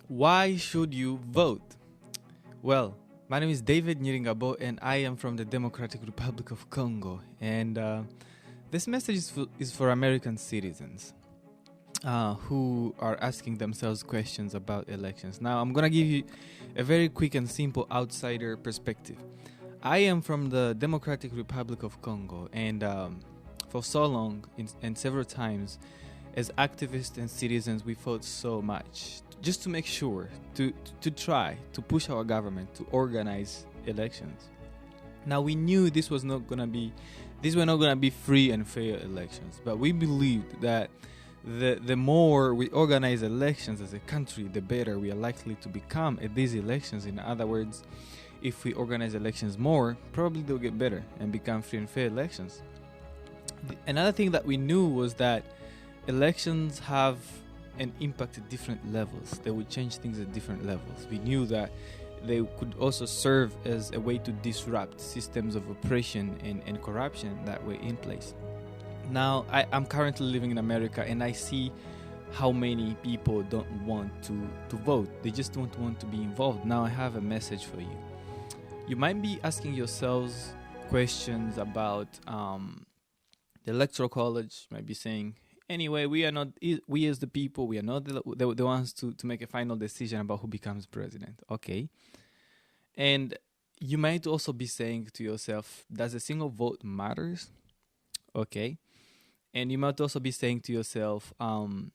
Why should you vote? Well, my name is David Nyiringabo and I am from the Democratic Republic of Congo. And this message is for American citizens who are asking themselves questions about elections. Now, I'm going to give you a very quick and simple outsider perspective. I am from the Democratic Republic of Congo, and for so long and several times, as activists and citizens, we fought so much just to make sure to try to push our government to organize elections. Now we knew these were not gonna be free and fair elections, but we believed that the more we organize elections as a country, the better we are likely to become at these elections. In other words, if we organize elections more, probably they'll get better and become free and fair elections. Another thing that we knew was that elections have an impact at different levels. They would change things at different levels. We knew that they could also serve as a way to disrupt systems of oppression and corruption that were in place. Now, I'm currently living in America, and I see how many people don't want to vote. They just don't want to be involved. Now I have a message for you. You might be asking yourselves questions about the Electoral College. You might be saying, anyway, we as the people, we are not the ones to make a final decision about who becomes president. Okay. And you might also be saying to yourself, does a single vote matters? Okay. And you might also be saying to yourself, will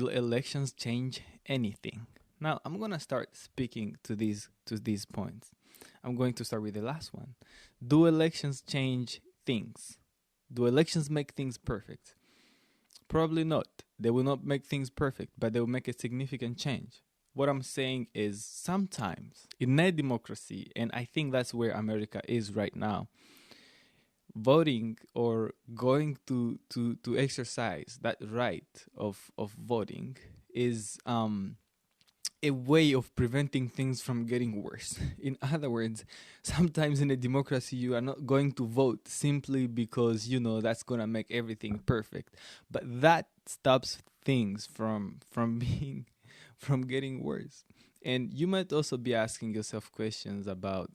elections change anything? Now, I'm going to start speaking to these points. I'm going to start with the last one. Do elections change things? Do elections make things perfect? Probably not. They will not make things perfect, but they will make a significant change. What I'm saying is sometimes in a democracy, and I think that's where America is right now, voting or going to exercise that right of voting is a way of preventing things from getting worse. In other words, sometimes in a democracy, you are not going to vote simply because, that's going to make everything perfect. But that stops things from getting worse. And you might also be asking yourself questions about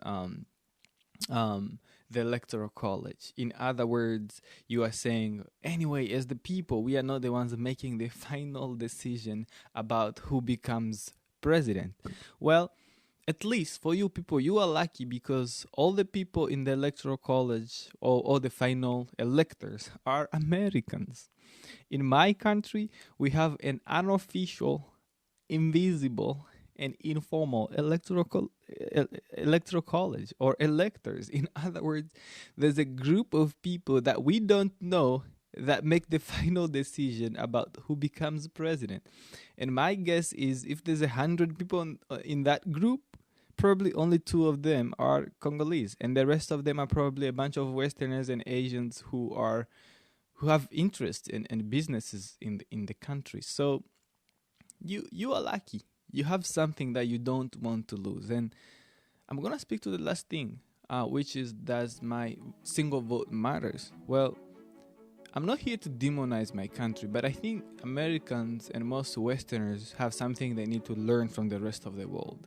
the Electoral College. In other words, you are saying, anyway, as the people, we are not the ones making the final decision about who becomes president. Well, at least for you people, you are lucky because all the people in the Electoral College or the final electors are Americans. In my country, we have an unofficial, invisible, and informal electoral college or electors. In other words, there's a group of people that we don't know that make the final decision about who becomes president. And my guess is if there's 100 people in that group, probably only 2 of them are Congolese, and the rest of them are probably a bunch of Westerners and Asians who have interest and businesses in the country. So you are lucky. You have something that you don't want to lose. And I'm gonna speak to the last thing, which is, does my single vote matters? Well, I'm not here to demonize my country, but I think Americans and most Westerners have something they need to learn from the rest of the world.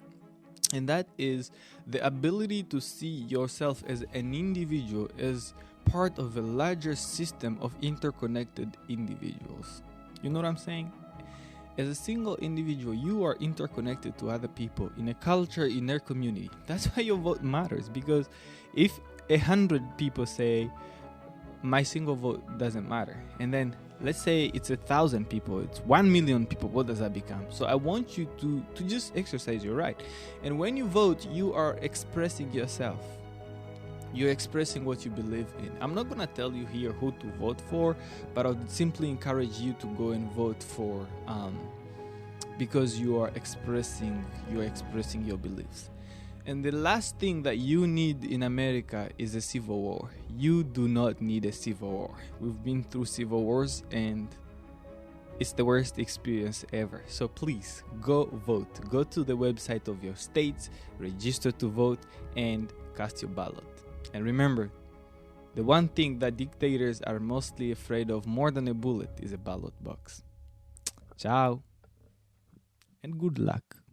And that is the ability to see yourself as an individual, as part of a larger system of interconnected individuals. You know what I'm saying? As a single individual, you are interconnected to other people in a culture, in their community. That's why your vote matters, because if 100 people say, my single vote doesn't matter, and then let's say it's 1,000 people, it's 1 million people, what does that become? So I want you to just exercise your right. And when you vote, you are expressing yourself. You're expressing what you believe in. I'm not going to tell you here who to vote for, but I would simply encourage you to go and vote for because you are expressing your beliefs. And the last thing that you need in America is a civil war. You do not need a civil war. We've been through civil wars and it's the worst experience ever. So please go vote. Go to the website of your state, register to vote, and cast your ballot. And remember, the one thing that dictators are mostly afraid of more than a bullet is a ballot box. Ciao. and good luck.